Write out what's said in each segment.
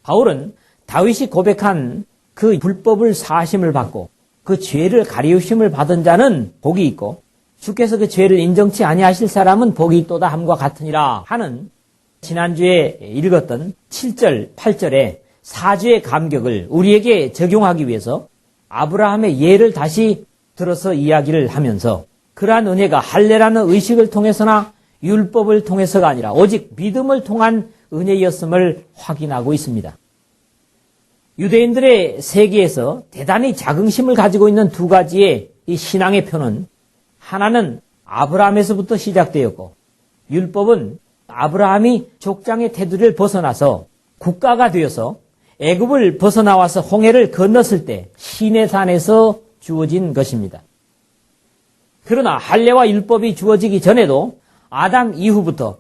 바울은 다윗이 고백한 그 불법을 사하심을 받고 그 죄를 가리우심을 받은 자는 복이 있고 주께서 그 죄를 인정치 아니하실 사람은 복이 있도다 함과 같으니라 하는 지난주에 읽었던 7절, 8절의 사주의 감격을 우리에게 적용하기 위해서 아브라함의 예를 다시 들어서 이야기를 하면서 그러한 은혜가 할례라는 의식을 통해서나 율법을 통해서가 아니라 오직 믿음을 통한 은혜였음을 확인하고 있습니다. 유대인들의 세계에서 대단히 자긍심을 가지고 있는 두 가지의 이 신앙의 표는 하나는 아브라함에서부터 시작되었고 율법은 아브라함이 족장의 테두리를 벗어나서 국가가 되어서 애굽을 벗어나와서 홍해를 건넜을 때 시내산에서 주어진 것입니다. 그러나 할례와 율법이 주어지기 전에도 아담 이후부터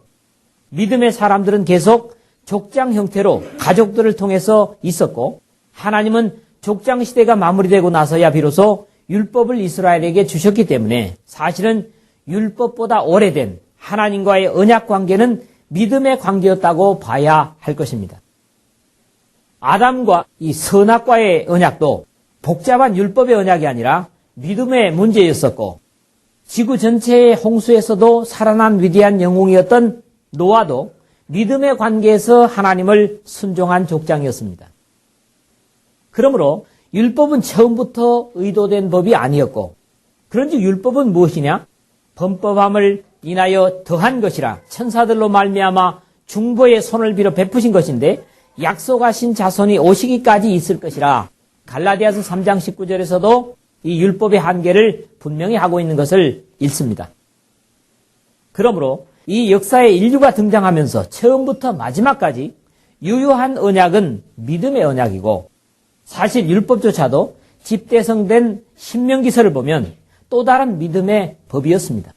믿음의 사람들은 계속 족장 형태로 가족들을 통해서 있었고 하나님은 족장 시대가 마무리되고 나서야 비로소 율법을 이스라엘에게 주셨기 때문에 사실은 율법보다 오래된 하나님과의 언약 관계는 믿음의 관계였다고 봐야 할 것입니다. 아담과 이 선악과의 언약도 복잡한 율법의 언약이 아니라 믿음의 문제였었고 지구 전체의 홍수에서도 살아난 위대한 영웅이었던 노아도 믿음의 관계에서 하나님을 순종한 족장이었습니다. 그러므로 율법은 처음부터 의도된 법이 아니었고 그런즉 율법은 무엇이냐? 범법함을 인하여 더한 것이라 천사들로 말미암아 중보의 손을 빌어 베푸신 것인데 약속하신 자손이 오시기까지 있을 것이라 갈라디아서 3장 19절에서도 이 율법의 한계를 분명히 하고 있는 것을 읽습니다. 그러므로 이 역사에 인류가 등장하면서 처음부터 마지막까지 유효한 언약은 믿음의 언약이고 사실 율법조차도 집대성된 신명기서를 보면 또 다른 믿음의 법이었습니다.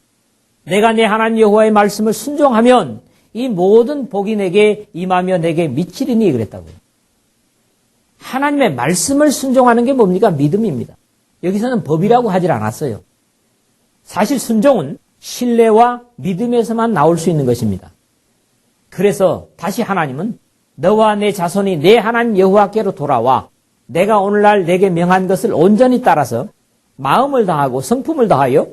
내가 내 하나님 여호와의 말씀을 순종하면 이 모든 복이 내게 임하며 내게 미치리니 그랬다고요. 하나님의 말씀을 순종하는 게 뭡니까? 믿음입니다. 여기서는 법이라고 하질 않았어요. 사실 순종은 신뢰와 믿음에서만 나올 수 있는 것입니다. 그래서 다시 하나님은 너와 내 자손이 내 하나님 여호와께로 돌아와 내가 오늘날 내게 명한 것을 온전히 따라서 마음을 다하고 성품을 다하여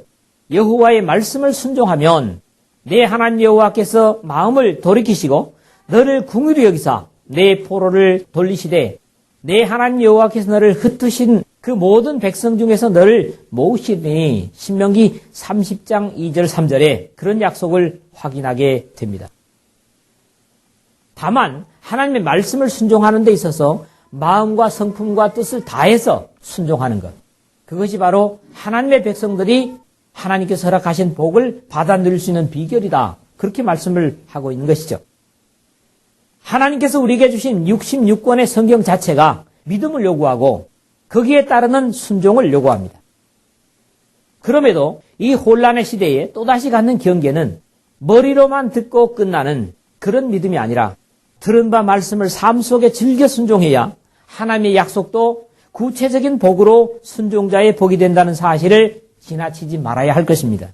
여호와의 말씀을 순종하면 내 하나님 여호와께서 마음을 돌이키시고 너를 긍휼히 여기사 내 포로를 돌리시되 내 하나님 여호와께서 너를 흩으신 그 모든 백성 중에서 너를 모으시니 신명기 30장 2절 3절에 그런 약속을 확인하게 됩니다. 다만 하나님의 말씀을 순종하는 데 있어서 마음과 성품과 뜻을 다해서 순종하는 것, 그것이 바로 하나님의 백성들이 하나님께서 허락하신 복을 받아 누릴 수 있는 비결이다. 그렇게 말씀을 하고 있는 것이죠. 하나님께서 우리에게 주신 66권의 성경 자체가 믿음을 요구하고 거기에 따르는 순종을 요구합니다. 그럼에도 이 혼란의 시대에 또다시 갖는 경계는 머리로만 듣고 끝나는 그런 믿음이 아니라 들은 바 말씀을 삶 속에 즐겨 순종해야 하나님의 약속도 구체적인 복으로 순종자의 복이 된다는 사실을 지나치지 말아야 할 것입니다.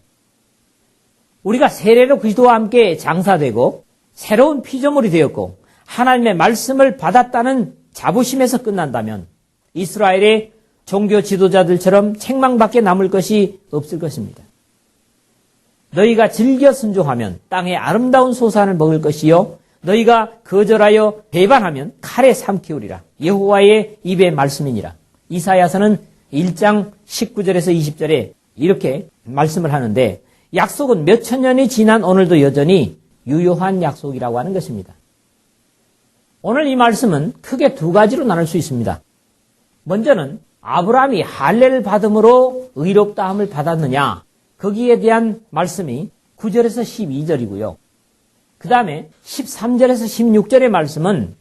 우리가 세례로 그리스도와 함께 장사되고 새로운 피조물이 되었고 하나님의 말씀을 받았다는 자부심에서 끝난다면 이스라엘의 종교 지도자들처럼 책망밖에 남을 것이 없을 것입니다. 너희가 즐겨 순종하면 땅의 아름다운 소산을 먹을 것이요 너희가 거절하여 배반하면 칼에 삼키우리라. 여호와의 입의 말씀이니라. 이사야서는 1장 19절에서 20절에 이렇게 말씀을 하는데 약속은 몇천 년이 지난 오늘도 여전히 유효한 약속이라고 하는 것입니다. 오늘 이 말씀은 크게 두 가지로 나눌 수 있습니다. 먼저는 아브라함이 할례를 받음으로 의롭다함을 받았느냐, 거기에 대한 말씀이 9절에서 12절이고요. 그 다음에 13절에서 16절의 말씀은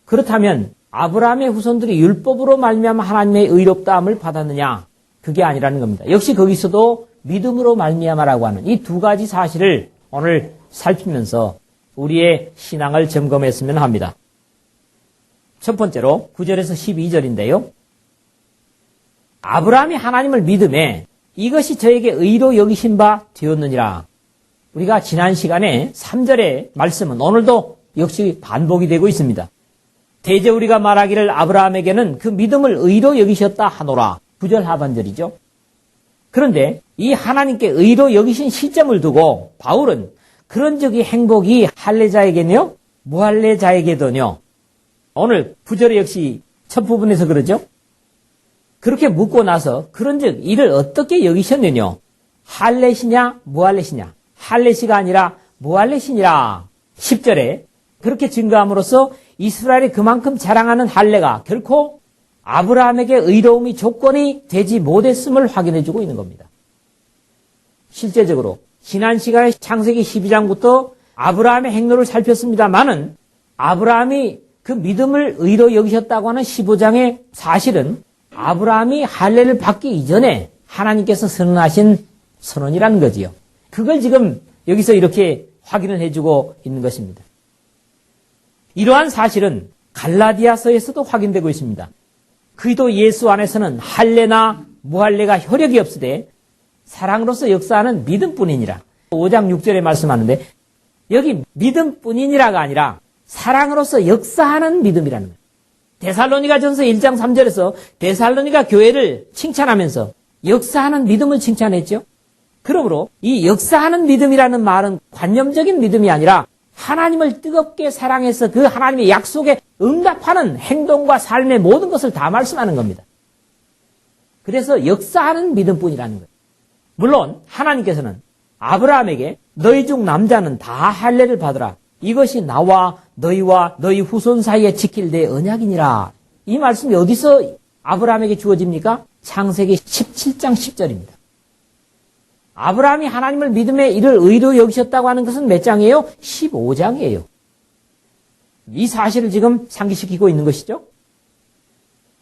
그렇다면 아브라함의 후손들이 율법으로 말미암아 하나님의 의롭다함을 받았느냐, 그게 아니라는 겁니다. 역시 거기서도 믿음으로 말미암아라고 하는 이 두 가지 사실을 오늘 살피면서 우리의 신앙을 점검했으면 합니다. 첫 번째로 9절에서 12절인데요. 아브라함이 하나님을 믿음에 이것이 저에게 의로 여기신 바 되었느니라. 우리가 지난 시간에 3절의 말씀은 오늘도 역시 반복이 되고 있습니다. 대제 우리가 말하기를 아브라함에게는 그 믿음을 의로 여기셨다 하노라. 9절 하반절이죠. 그런데 이 하나님께 의로 여기신 시점을 두고 바울은 그런 적이 행복이 할례자에게는요, 무할례자에게도요. 오늘 9절에 역시 첫 부분에서 그러죠. 그렇게 묻고 나서 그런즉 이를 어떻게 여기셨느냐? 할례시냐 무할례시냐? 할례시가 아니라 무할례시니라. 10절에 그렇게 증거함으로써 이스라엘이 그만큼 자랑하는 할례가 결코 아브라함에게 의로움이 조건이 되지 못했음을 확인해주고 있는 겁니다. 실제적으로 지난 시간에 창세기 12장부터 아브라함의 행로를 살폈습니다만은 아브라함이 그 믿음을 의로 여기셨다고 하는 15장의 사실은 아브라함이 할례를 받기 이전에 하나님께서 선언하신 선언이라는 거지요. 그걸 지금 여기서 이렇게 확인을 해주고 있는 것입니다. 이러한 사실은 갈라디아서에서도 확인되고 있습니다. 그리스도 예수 안에서는 할례나 무할례가 효력이 없으되 사랑으로서 역사하는 믿음뿐이니라. 5장 6절에 말씀하는데 여기 믿음뿐이니라가 아니라 사랑으로서 역사하는 믿음이라는 거예요. 데살로니가전서 1장 3절에서 데살로니가 교회를 칭찬하면서 역사하는 믿음을 칭찬했죠. 그러므로 이 역사하는 믿음이라는 말은 관념적인 믿음이 아니라 하나님을 뜨겁게 사랑해서 그 하나님의 약속에 응답하는 행동과 삶의 모든 것을 다 말씀하는 겁니다. 그래서 역사하는 믿음뿐이라는 거예요. 물론 하나님께서는 아브라함에게 너희 중 남자는 다 할례를 받으라. 이것이 나와 너희와 너희 후손 사이에 지킬 내 언약이니라. 이 말씀이 어디서 아브라함에게 주어집니까? 창세기 17장 10절입니다. 아브라함이 하나님을 믿음에 이를 의로 여기셨다고 하는 것은 몇 장이에요? 15장이에요. 이 사실을 지금 상기시키고 있는 것이죠.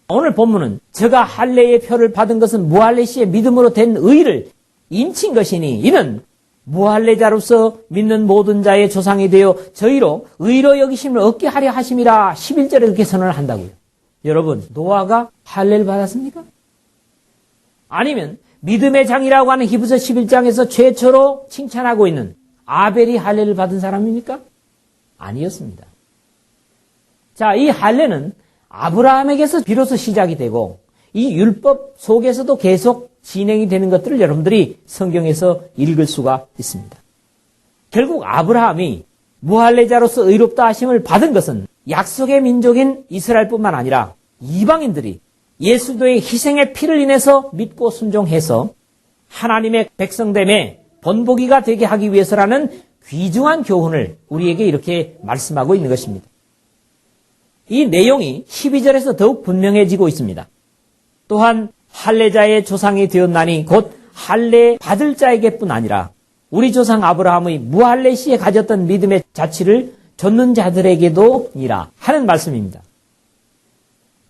오늘 본문은 저가 할례의 표를 받은 것은 무할례시의 믿음으로 된 의를 인친 것이니 이는 무할례자로서 믿는 모든 자의 조상이 되어 저희로 의로 여기심을 얻게 하려 하심이라 11절에 그렇게 선언을 한다고요. 여러분, 노아가 할례를 받았습니까? 아니면 믿음의 장이라고 하는 히브리서 11장에서 최초로 칭찬하고 있는 아벨이 할례를 받은 사람입니까? 아니었습니다. 자, 이 할례는 아브라함에게서 비로소 시작이 되고 이 율법 속에서도 계속 진행이 되는 것들을 여러분들이 성경에서 읽을 수가 있습니다. 결국 아브라함이 무할례자로서 의롭다 하심을 받은 것은 약속의 민족인 이스라엘뿐만 아니라 이방인들이 예수도의 희생의 피를 인해서 믿고 순종해서 하나님의 백성됨의 본보기가 되게 하기 위해서라는 귀중한 교훈을 우리에게 이렇게 말씀하고 있는 것입니다. 이 내용이 12절에서 더욱 분명해지고 있습니다. 또한 할례자의 조상이 되었나니 곧 할례 받을 자에게뿐 아니라 우리 조상 아브라함의 무할례 시에 가졌던 믿음의 자취를 좇는 자들에게도니라 하는 말씀입니다.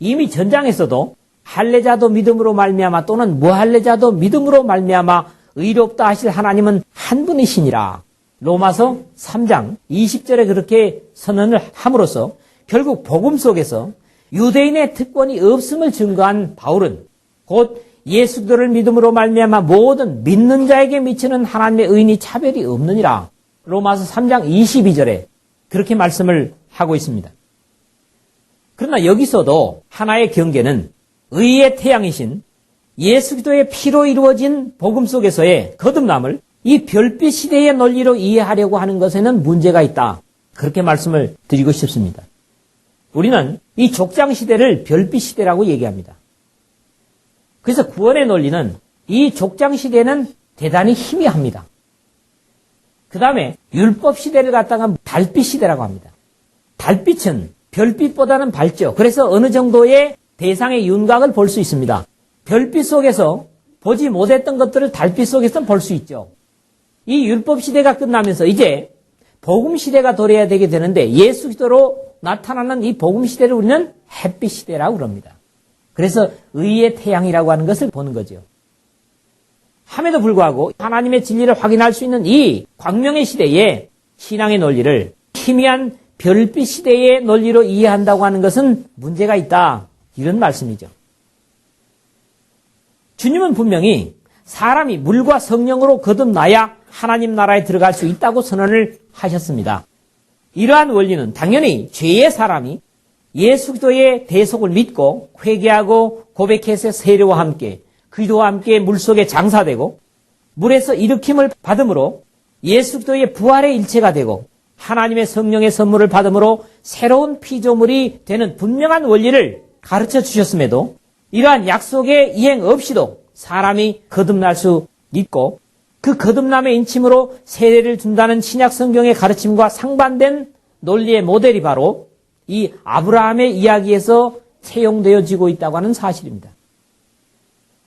이미 전장에서도 할례자도 믿음으로 말미암아 또는 무할례자도 믿음으로 말미암아 의롭다 하실 하나님은 한 분이시니라. 로마서 3장 20절에 그렇게 선언을 함으로써 결국 복음 속에서 유대인의 특권이 없음을 증거한 바울은 곧 예수 그리스도를 믿음으로 말미암아 모든 믿는 자에게 미치는 하나님의 의인이 차별이 없느니라. 로마서 3장 22절에 그렇게 말씀을 하고 있습니다. 그러나 여기서도 하나의 경계는 의의 태양이신 예수 그리스도의 피로 이루어진 복음 속에서의 거듭남을 이 별빛 시대의 논리로 이해하려고 하는 것에는 문제가 있다. 그렇게 말씀을 드리고 싶습니다. 우리는 이 족장 시대를 별빛 시대라고 얘기합니다. 그래서 구원의 논리는 이 족장 시대는 대단히 희미합니다. 그 다음에 율법 시대를 갖다가 달빛 시대라고 합니다. 달빛은 별빛보다는 밝죠. 그래서 어느 정도의 대상의 윤곽을 볼 수 있습니다. 별빛 속에서 보지 못했던 것들을 달빛 속에서 볼 수 있죠. 이 율법 시대가 끝나면서 이제 복음 시대가 도래해야 되게 되는데 예수 그리스도로 나타나는 이 복음 시대를 우리는 햇빛 시대라고 그럽니다. 그래서 의의 태양이라고 하는 것을 보는 거죠. 함에도 불구하고 하나님의 진리를 확인할 수 있는 이 광명의 시대에 신앙의 논리를 희미한 별빛 시대의 논리로 이해한다고 하는 것은 문제가 있다. 이런 말씀이죠. 주님은 분명히 사람이 물과 성령으로 거듭나야 하나님 나라에 들어갈 수 있다고 선언을 하셨습니다. 이러한 원리는 당연히 죄의 사람이 예수 그리스도의 대속을 믿고 회개하고 고백해서 세례와 함께 기도와 함께 물속에 장사되고 물에서 일으킴을 받음으로 예수 그리스도의 부활의 일체가 되고 하나님의 성령의 선물을 받음으로 새로운 피조물이 되는 분명한 원리를 가르쳐 주셨음에도 이러한 약속의 이행 없이도 사람이 거듭날 수 있고 그 거듭남의 인침으로 세례를 준다는 신약 성경의 가르침과 상반된 논리의 모델이 바로 이 아브라함의 이야기에서 채용되어지고 있다고 하는 사실입니다.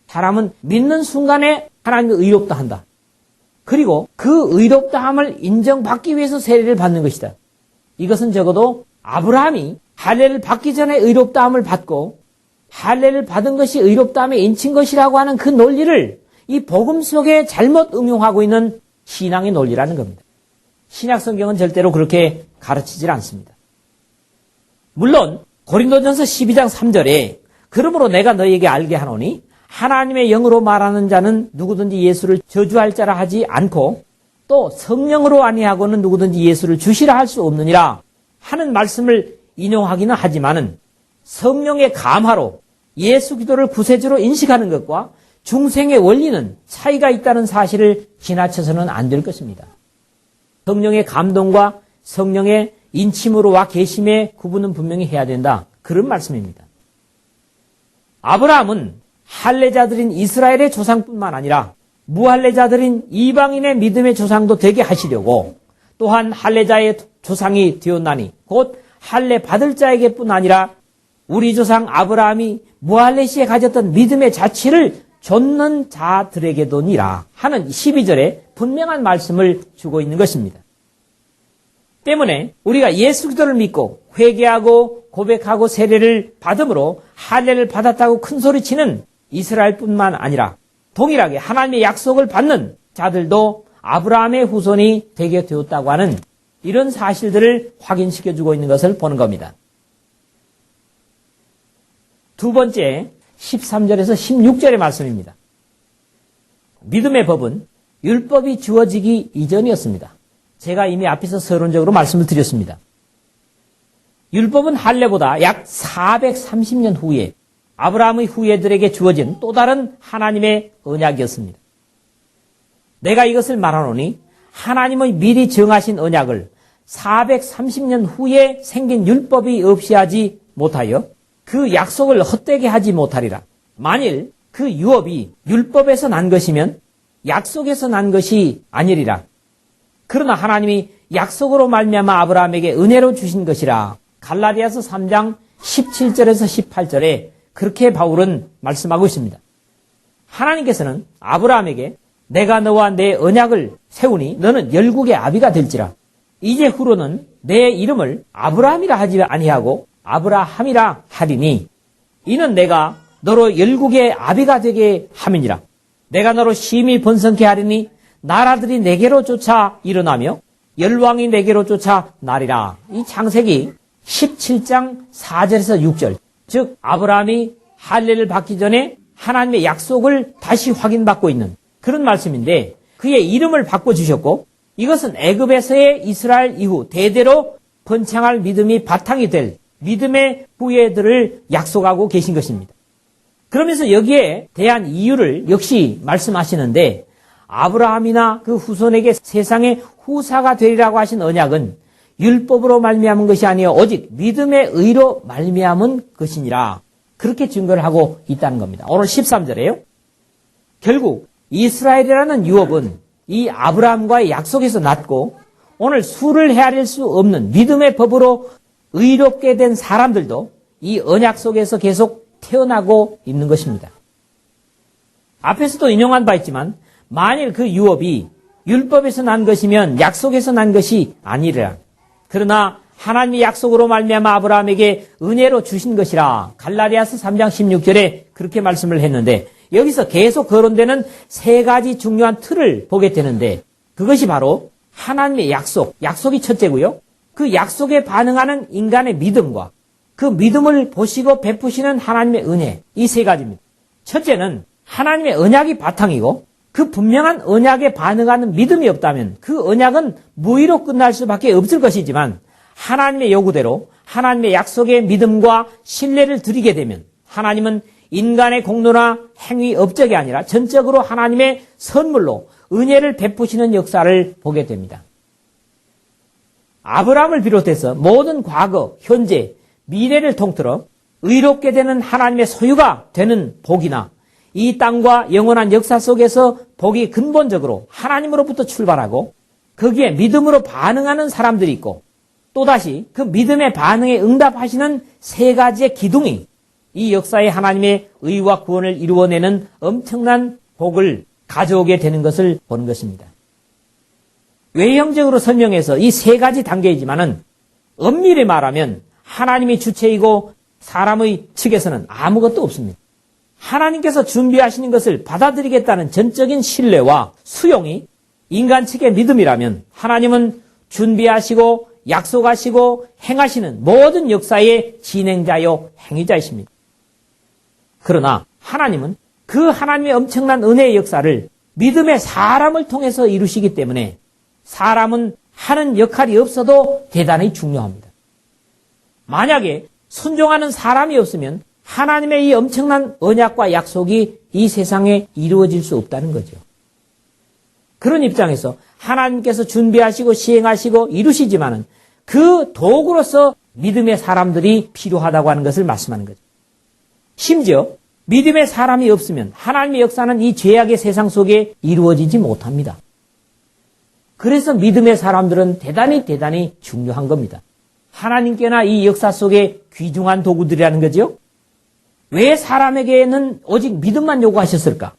사람은 믿는 순간에 하나님을 의롭다 한다. 그리고 그 의롭다함을 인정받기 위해서 세례를 받는 것이다. 이것은 적어도 아브라함이 할례를 받기 전에 의롭다함을 받고 할례를 받은 것이 의롭다함에 인친 것이라고 하는 그 논리를 이 복음 속에 잘못 응용하고 있는 신앙의 논리라는 겁니다. 신약 성경은 절대로 그렇게 가르치질 않습니다. 물론 고린도전서 12장 3절에 그러므로 내가 너희에게 알게 하노니 하나님의 영으로 말하는 자는 누구든지 예수를 저주할 자라 하지 않고 또 성령으로 아니하고는 누구든지 예수를 주시라 할 수 없느니라 하는 말씀을 인용하기는 하지만은 성령의 감화로 예수 그리스도를 구세주로 인식하는 것과 중생의 원리는 차이가 있다는 사실을 지나쳐서는 안 될 것입니다. 성령의 감동과 성령의 인침으로와 계심의 구분은 분명히 해야 된다. 그런 말씀입니다. 아브라함은 할례자들인 이스라엘의 조상뿐만 아니라 무할례자들인 이방인의 믿음의 조상도 되게 하시려고 또한 할례자의 조상이 되었나니 곧 할례 받을 자에게뿐 아니라 우리 조상 아브라함이 무할례 시에 가졌던 믿음의 자취를 좇는 자들에게도니라 하는 12절에 분명한 말씀을 주고 있는 것입니다. 때문에 우리가 예수 그리스도를 믿고 회개하고 고백하고 세례를 받음으로 할례를 받았다고 큰소리치는 이스라엘뿐만 아니라 동일하게 하나님의 약속을 받는 자들도 아브라함의 후손이 되게 되었다고 하는 이런 사실들을 확인시켜주고 있는 것을 보는 겁니다. 두 번째 13절에서 16절의 말씀입니다. 믿음의 법은 율법이 주어지기 이전이었습니다. 제가 이미 앞에서 서론적으로 말씀을 드렸습니다. 율법은 할례보다 약 430년 후에 아브라함의 후예들에게 주어진 또 다른 하나님의 언약이었습니다. 내가 이것을 말하노니 하나님의 미리 정하신 언약을 430년 후에 생긴 율법이 없이 하지 못하여 그 약속을 헛되게 하지 못하리라. 만일 그 유업이 율법에서 난 것이면 약속에서 난 것이 아니리라. 그러나 하나님이 약속으로 말미암아 아브라함에게 은혜로 주신 것이라. 갈라디아서 3장 17절에서 18절에 그렇게 바울은 말씀하고 있습니다. 하나님께서는 아브라함에게 내가 너와 내 언약을 세우니 너는 열국의 아비가 될지라. 이제 후로는 내 이름을 아브라함이라 하지 아니하고 아브라함이라 하리니 이는 내가 너로 열국의 아비가 되게 함이니라. 내가 너로 심히 번성케 하리니 나라들이 내게로 쫓아 일어나며 열왕이 내게로 쫓아 나리라. 이 창세기 17장 4절에서 6절, 즉 아브라함이 할례를 받기 전에 하나님의 약속을 다시 확인받고 있는 그런 말씀인데 그의 이름을 바꿔주셨고 이것은 애굽에서의 이스라엘 이후 대대로 번창할 믿음이 바탕이 될 믿음의 후예들을 약속하고 계신 것입니다. 그러면서 여기에 대한 이유를 역시 말씀하시는데 아브라함이나 그 후손에게 세상의 후사가 되리라고 하신 언약은 율법으로 말미암은 것이 아니요 오직 믿음의 의로 말미암은 것이니라. 그렇게 증거를 하고 있다는 겁니다. 오늘 13절에요. 결국 이스라엘이라는 유업은 이 아브라함과의 약속에서 났고 오늘 수를 헤아릴 수 없는 믿음의 법으로 의롭게 된 사람들도 이 언약 속에서 계속 태어나고 있는 것입니다. 앞에서도 인용한 바 있지만 만일 그 유업이 율법에서 난 것이면 약속에서 난 것이 아니라 그러나 하나님의 약속으로 말미암아 아브라함에게 은혜로 주신 것이라. 갈라디아서 3장 16절에 그렇게 말씀을 했는데 여기서 계속 거론되는 세 가지 중요한 틀을 보게 되는데 그것이 바로 하나님의 약속이 첫째고요. 그 약속에 반응하는 인간의 믿음과 그 믿음을 보시고 베푸시는 하나님의 은혜, 이 세 가지입니다. 첫째는 하나님의 언약이 바탕이고 그 분명한 언약에 반응하는 믿음이 없다면 그 언약은 무의로 끝날 수밖에 없을 것이지만 하나님의 요구대로 하나님의 약속의 믿음과 신뢰를 드리게 되면 하나님은 인간의 공로나 행위 업적이 아니라 전적으로 하나님의 선물로 은혜를 베푸시는 역사를 보게 됩니다. 아브라함을 비롯해서 모든 과거, 현재, 미래를 통틀어 의롭게 되는 하나님의 소유가 되는 복이나 이 땅과 영원한 역사 속에서 복이 근본적으로 하나님으로부터 출발하고 거기에 믿음으로 반응하는 사람들이 있고 또다시 그 믿음의 반응에 응답하시는 세 가지의 기둥이 이 역사에 하나님의 의와 구원을 이루어내는 엄청난 복을 가져오게 되는 것을 보는 것입니다. 외형적으로 설명해서 이 세 가지 단계이지만은 엄밀히 말하면 하나님이 주체이고 사람의 측에서는 아무것도 없습니다. 하나님께서 준비하시는 것을 받아들이겠다는 전적인 신뢰와 수용이 인간 측의 믿음이라면 하나님은 준비하시고 약속하시고 행하시는 모든 역사의 진행자요 행위자이십니다. 그러나 하나님은 그 하나님의 엄청난 은혜의 역사를 믿음의 사람을 통해서 이루시기 때문에 사람은 하는 역할이 없어도 대단히 중요합니다. 만약에 순종하는 사람이 없으면 하나님의 이 엄청난 언약과 약속이 이 세상에 이루어질 수 없다는 거죠. 그런 입장에서 하나님께서 준비하시고 시행하시고 이루시지만은 그 도구로서 믿음의 사람들이 필요하다고 하는 것을 말씀하는 거죠. 심지어 믿음의 사람이 없으면 하나님의 역사는 이 죄악의 세상 속에 이루어지지 못합니다. 그래서 믿음의 사람들은 대단히 중요한 겁니다. 하나님께나 이 역사 속에 귀중한 도구들이라는 거죠. 왜 사람에게는 오직 믿음만 요구하셨을까?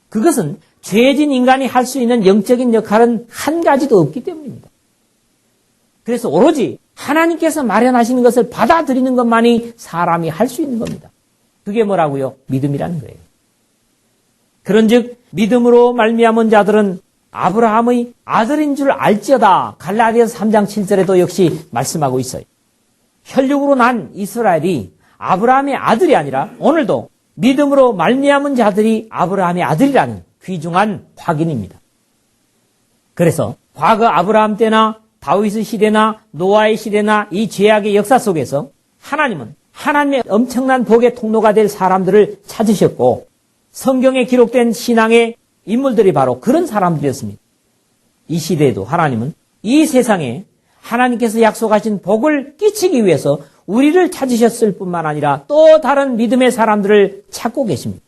그것은 죄진 인간이 할 수 있는 영적인 역할은 한 가지도 없기 때문입니다. 그래서 오로지 하나님께서 마련하시는 것을 받아들이는 것만이 사람이 할 수 있는 겁니다. 그게 뭐라고요? 믿음이라는 거예요. 그런즉 믿음으로 말미암은 자들은 아브라함의 아들인 줄 알지어다. 갈라디아서 3장 7절에도 역시 말씀하고 있어요. 혈육으로 난 이스라엘이 아브라함의 아들이 아니라 오늘도 믿음으로 말미암은 자들이 아브라함의 아들이라는 귀중한 확인입니다. 그래서 과거 아브라함 때나 다윗의 시대나 노아의 시대나 이 죄악의 역사 속에서 하나님은 하나님의 엄청난 복의 통로가 될 사람들을 찾으셨고 성경에 기록된 신앙의 인물들이 바로 그런 사람들이었습니다. 이 시대에도 하나님은 이 세상에 하나님께서 약속하신 복을 끼치기 위해서 우리를 찾으셨을 뿐만 아니라 또 다른 믿음의 사람들을 찾고 계십니다.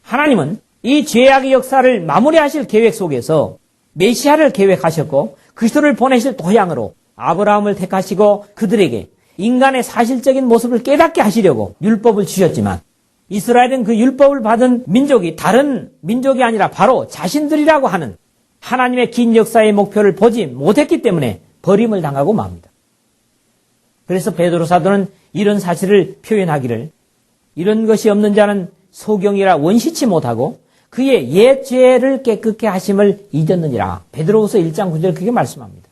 하나님은 이 죄악의 역사를 마무리하실 계획 속에서 메시아를 계획하셨고 그리스도를 보내실 도양으로 아브라함을 택하시고 그들에게 인간의 사실적인 모습을 깨닫게 하시려고 율법을 주셨지만 이스라엘은 그 율법을 받은 민족이 다른 민족이 아니라 바로 자신들이라고 하는 하나님의 긴 역사의 목표를 보지 못했기 때문에 버림을 당하고 맙니다. 그래서 베드로 사도는 이런 사실을 표현하기를 이런 것이 없는 자는 소경이라 원시치 못하고 그의 옛 죄를 깨끗게 하심을 잊었느니라. 베드로후서 1장 9절 그렇게 말씀합니다.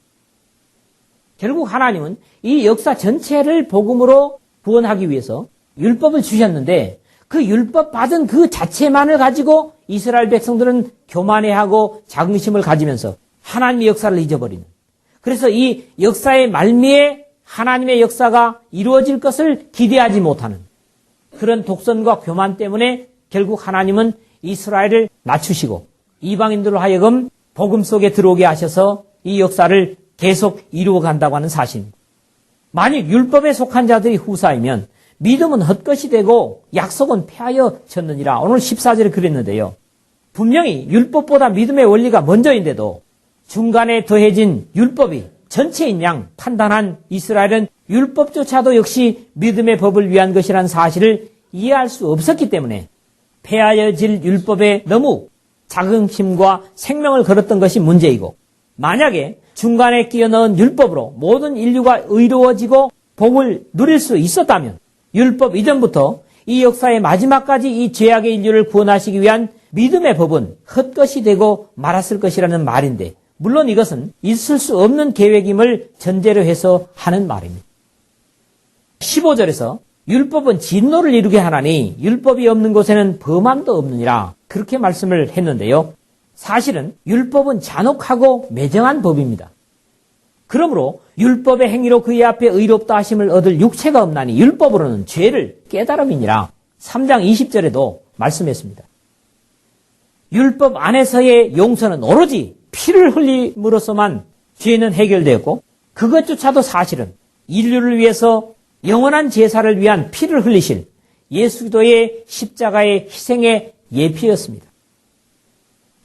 결국 하나님은 이 역사 전체를 복음으로 구원하기 위해서 율법을 주셨는데 그 율법 받은 그 자체만을 가지고 이스라엘 백성들은 교만해하고 자긍심을 가지면서 하나님의 역사를 잊어버리는, 그래서 이 역사의 말미에 하나님의 역사가 이루어질 것을 기대하지 못하는 그런 독선과 교만 때문에 결국 하나님은 이스라엘을 낮추시고 이방인들로 하여금 복음 속에 들어오게 하셔서 이 역사를 계속 이루어 간다고 하는 사실입니다. 만약 율법에 속한 자들이 후사이면 믿음은 헛것이 되고 약속은 폐하여 졌느니라. 오늘 14절에 그랬는데요. 분명히 율법보다 믿음의 원리가 먼저인데도 중간에 더해진 율법이 전체인 양 판단한 이스라엘은 율법조차도 역시 믿음의 법을 위한 것이라는 사실을 이해할 수 없었기 때문에 폐하여질 율법에 너무 자긍심과 생명을 걸었던 것이 문제이고, 만약에 중간에 끼어 넣은 율법으로 모든 인류가 의로워지고 복을 누릴 수 있었다면 율법 이전부터 이 역사의 마지막까지 이 죄악의 인류를 구원하시기 위한 믿음의 법은 헛것이 되고 말았을 것이라는 말인데, 물론 이것은 있을 수 없는 계획임을 전제로 해서 하는 말입니다. 15절에서 율법은 진노를 이루게 하나니 율법이 없는 곳에는 범함도 없느니라 그렇게 말씀을 했는데요. 사실은 율법은 잔혹하고 매정한 법입니다. 그러므로 율법의 행위로 그의 앞에 의롭다 하심을 얻을 육체가 없나니 율법으로는 죄를 깨달음이니라. 3장 20절에도 말씀했습니다. 율법 안에서의 용서는 오로지 피를 흘림으로써만 죄는 해결되었고, 그것조차도 사실은 인류를 위해서 영원한 제사를 위한 피를 흘리실 예수 그리스도의 십자가의 희생의 예피였습니다.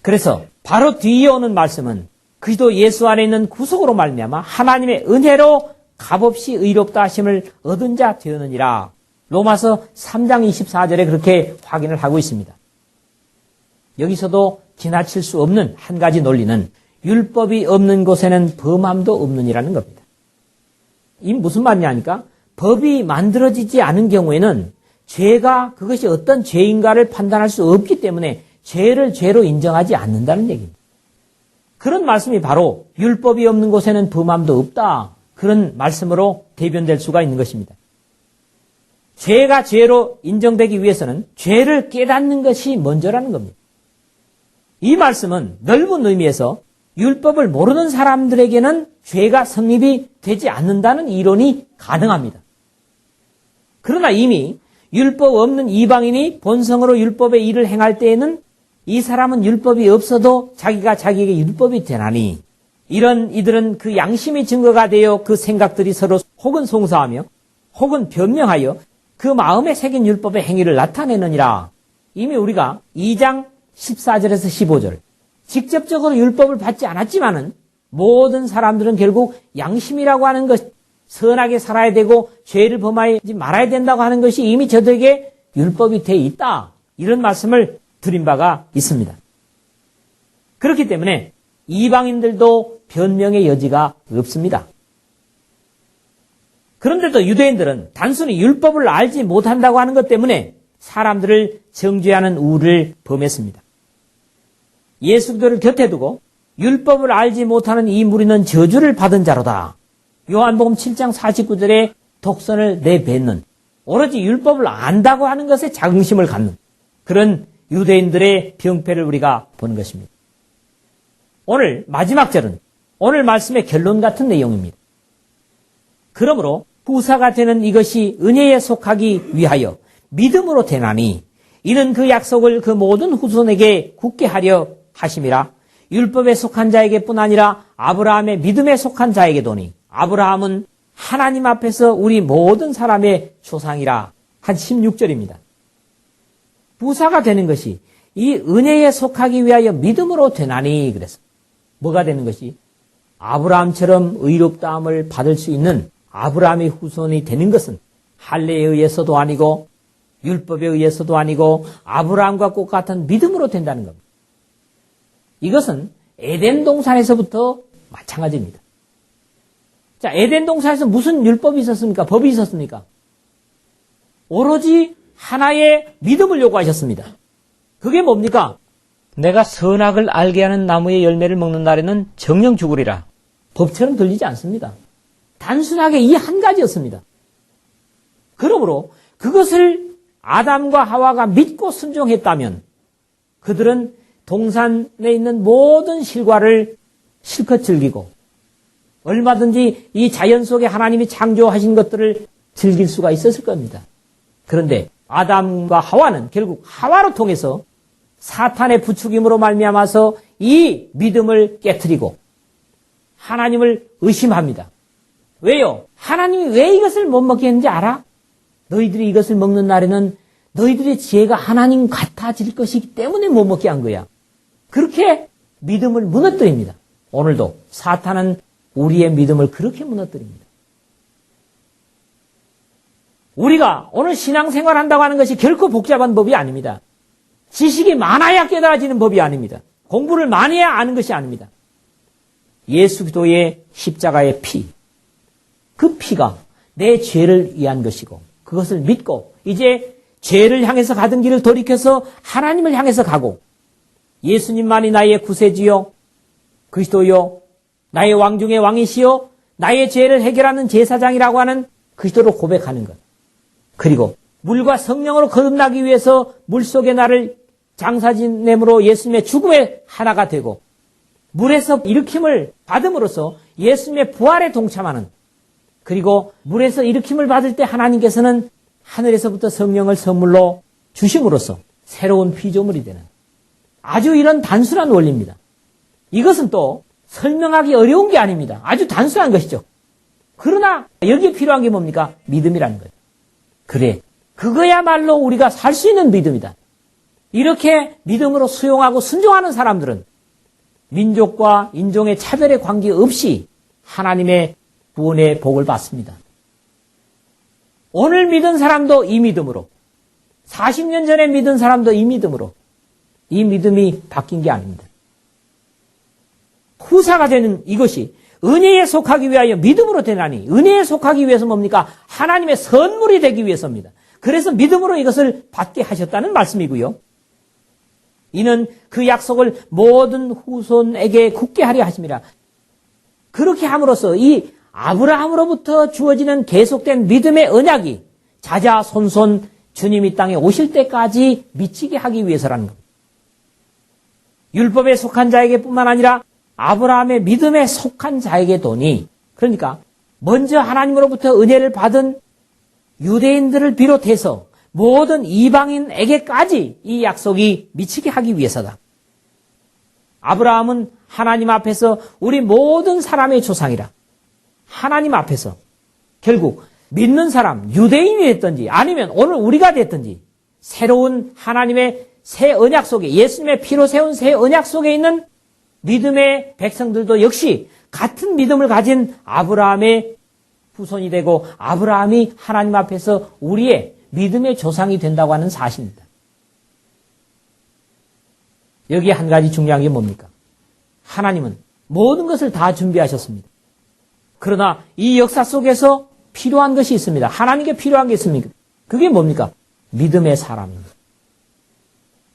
그래서 바로 뒤에 오는 말씀은 그리스도 예수 안에 있는 구속으로 말미암아 하나님의 은혜로 값없이 의롭다 하심을 얻은 자 되었느니라. 로마서 3장 24절에 그렇게 확인을 하고 있습니다. 여기서도 지나칠 수 없는 한 가지 논리는 율법이 없는 곳에는 범함도 없느니라는 겁니다. 이 무슨 말이냐니까 법이 만들어지지 않은 경우에는 죄가 그것이 어떤 죄인가를 판단할 수 없기 때문에 죄를 죄로 인정하지 않는다는 얘기입니다. 그런 말씀이 바로 율법이 없는 곳에는 범함도 없다. 그런 말씀으로 대변될 수가 있는 것입니다. 죄가 죄로 인정되기 위해서는 죄를 깨닫는 것이 먼저라는 겁니다. 이 말씀은 넓은 의미에서 율법을 모르는 사람들에게는 죄가 성립이 되지 않는다는 이론이 가능합니다. 그러나 이미 율법 없는 이방인이 본성으로 율법의 일을 행할 때에는 이 사람은 율법이 없어도 자기가 자기에게 율법이 되나니 이런 이들은 그 양심의 증거가 되어 그 생각들이 서로 혹은 송사하며 혹은 변명하여 그 마음에 새긴 율법의 행위를 나타내느니라. 이미 우리가 2장 14절에서 15절 직접적으로 율법을 받지 않았지만은 모든 사람들은 결국 양심이라고 하는 것, 선하게 살아야 되고 죄를 범하지 말아야 된다고 하는 것이 이미 저들에게 율법이 돼 있다. 이런 말씀을 드린 바가 있습니다. 그렇기 때문에 이방인들도 변명의 여지가 없습니다. 그런데도 유대인들은 단순히 율법을 알지 못한다고 하는 것 때문에 사람들을 정죄하는 우를 범했습니다. 예수 그리스도를 곁에 두고 율법을 알지 못하는 이 무리는 저주를 받은 자로다. 요한복음 7장 49절에 독선을 내뱉는, 오로지 율법을 안다고 하는 것에 자긍심을 갖는 그런 유대인들의 병폐를 우리가 보는 것입니다. 오늘 마지막 절은 오늘 말씀의 결론 같은 내용입니다. 그러므로 후사가 되는 이것이 은혜에 속하기 위하여 믿음으로 되나니 이는 그 약속을 그 모든 후손에게 굳게 하려 하심이라. 율법에 속한 자에게뿐 아니라 아브라함의 믿음에 속한 자에게도니 아브라함은 하나님 앞에서 우리 모든 사람의 조상이라. 한 16절입니다. 부사가 되는 것이 이 은혜에 속하기 위하여 믿음으로 되나니 그래서 뭐가 되는 것이 아브라함처럼 의롭다함을 받을 수 있는 아브라함의 후손이 되는 것은 할례에 의해서도 아니고 율법에 의해서도 아니고 아브라함과 똑같은 믿음으로 된다는 겁니다. 이것은 에덴 동산에서부터 마찬가지입니다. 자, 에덴 동산에서 무슨 율법이 있었습니까? 법이 있었습니까? 오로지 하나의 믿음을 요구하셨습니다. 그게 뭡니까? 내가 선악을 알게 하는 나무의 열매를 먹는 날에는 정령 죽으리라. 법처럼 들리지 않습니다. 단순하게 이 한 가지였습니다. 그러므로 그것을 아담과 하와가 믿고 순종했다면 그들은 동산에 있는 모든 실과를 실컷 즐기고 얼마든지 이 자연 속에 하나님이 창조하신 것들을 즐길 수가 있었을 겁니다. 그런데 아담과 하와는 결국 하와로 통해서 사탄의 부추김으로 말미암아서 이 믿음을 깨트리고 하나님을 의심합니다. 왜요? 하나님이 왜 이것을 못 먹게 했는지 알아? 너희들이 이것을 먹는 날에는 너희들의 지혜가 하나님 같아질 것이기 때문에 못 먹게 한 거야. 그렇게 믿음을 무너뜨립니다. 오늘도 사탄은 우리의 믿음을 그렇게 무너뜨립니다. 우리가 오늘 신앙생활 한다고 하는 것이 결코 복잡한 법이 아닙니다. 지식이 많아야 깨달아지는 법이 아닙니다. 공부를 많이 해야 아는 것이 아닙니다. 예수 그리스도의 십자가의 피, 그 피가 내 죄를 위한 것이고 그것을 믿고 이제 죄를 향해서 가던 길을 돌이켜서 하나님을 향해서 가고 예수님만이 나의 구세주요 그리스도요 나의 왕 중의 왕이시요 나의 죄를 해결하는 제사장이라고 하는 그리스도로 고백하는 것. 그리고 물과 성령으로 거듭나기 위해서 물속에 나를 장사 지냄으로 예수님의 죽음의 하나가 되고 물에서 일으킴을 받음으로써 예수님의 부활에 동참하는, 그리고 물에서 일으킴을 받을 때 하나님께서는 하늘에서부터 성령을 선물로 주심으로써 새로운 피조물이 되는 아주 이런 단순한 원리입니다. 이것은 또 설명하기 어려운 게 아닙니다. 아주 단순한 것이죠. 그러나 여기에 필요한 게 뭡니까? 믿음이라는 거예요. 그래, 그거야말로 우리가 살 수 있는 믿음이다. 이렇게 믿음으로 수용하고 순종하는 사람들은 민족과 인종의 차별에 관계없이 하나님의 구원의 복을 받습니다. 오늘 믿은 사람도 이 믿음으로, 40년 전에 믿은 사람도 이 믿음으로, 이 믿음이 바뀐 게 아닙니다. 후사가 되는 이것이 은혜에 속하기 위하여 믿음으로 되나니, 은혜에 속하기 위해서 뭡니까? 하나님의 선물이 되기 위해서입니다. 그래서 믿음으로 이것을 받게 하셨다는 말씀이고요. 이는 그 약속을 모든 후손에게 굳게 하려 하심이라. 그렇게 함으로써 이 아브라함으로부터 주어지는 계속된 믿음의 언약이 자자손손 주님 이 땅에 오실 때까지 미치게 하기 위해서라는 겁니다. 율법에 속한 자에게 뿐만 아니라 아브라함의 믿음에 속한 자에게도니, 그러니까 먼저 하나님으로부터 은혜를 받은 유대인들을 비롯해서 모든 이방인에게까지 이 약속이 미치게 하기 위해서다. 아브라함은 하나님 앞에서 우리 모든 사람의 조상이라. 하나님 앞에서 결국 믿는 사람, 유대인이 됐든지 아니면 오늘 우리가 됐든지 새로운 하나님의 새 언약 속에, 예수님의 피로 세운 새 언약 속에 있는 믿음의 백성들도 역시 같은 믿음을 가진 아브라함의 후손이 되고 아브라함이 하나님 앞에서 우리의 믿음의 조상이 된다고 하는 사실입니다. 여기에 한 가지 중요한 게 뭡니까? 하나님은 모든 것을 다 준비하셨습니다. 그러나 이 역사 속에서 필요한 것이 있습니다. 하나님께 필요한 게 있습니까? 그게 뭡니까? 믿음의 사람입니다.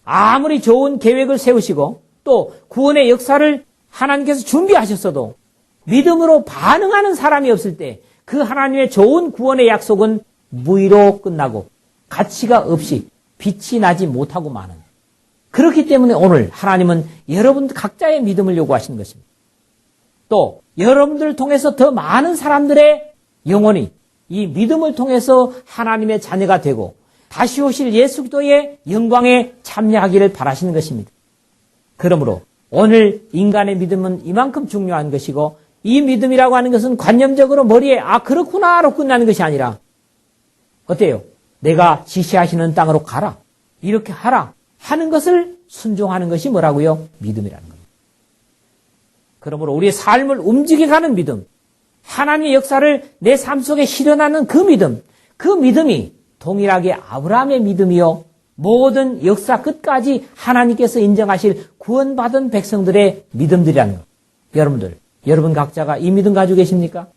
아무리 좋은 계획을 세우시고 또 구원의 역사를 하나님께서 준비하셨어도 믿음으로 반응하는 사람이 없을 때 그 하나님의 좋은 구원의 약속은 무의로 끝나고 가치가 없이 빛이 나지 못하고 마는. 그렇기 때문에 오늘 하나님은 여러분 각자의 믿음을 요구하시는 것입니다. 또 여러분들을 통해서 더 많은 사람들의 영혼이 이 믿음을 통해서 하나님의 자녀가 되고 다시 오실 예수 그리스도의 영광에 참여하기를 바라시는 것입니다. 그러므로 오늘 인간의 믿음은 이만큼 중요한 것이고, 이 믿음이라고 하는 것은 관념적으로 머리에 그렇구나로 끝나는 것이 아니라, 어때요? 내가 지시하시는 땅으로 가라, 이렇게 하라 하는 것을 순종하는 것이 뭐라고요? 믿음이라는 겁니다. 그러므로 우리의 삶을 움직여가는 믿음, 하나님의 역사를 내 삶 속에 실현하는 그 믿음이 동일하게 아브라함의 믿음이요, 모든 역사 끝까지 하나님께서 인정하실 구원받은 백성들의 믿음들이라는 것. 여러분 각자가 이 믿음 가지고 계십니까?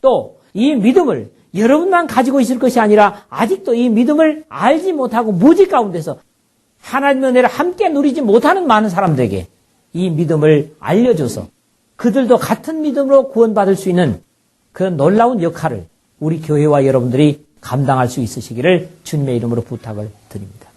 또 이 믿음을 여러분만 가지고 있을 것이 아니라 아직도 이 믿음을 알지 못하고 무지 가운데서 하나님의 은혜를 함께 누리지 못하는 많은 사람들에게 이 믿음을 알려줘서 그들도 같은 믿음으로 구원받을 수 있는 그 놀라운 역할을 우리 교회와 여러분들이 감당할 수 있으시기를 주님의 이름으로 부탁을 드립니다.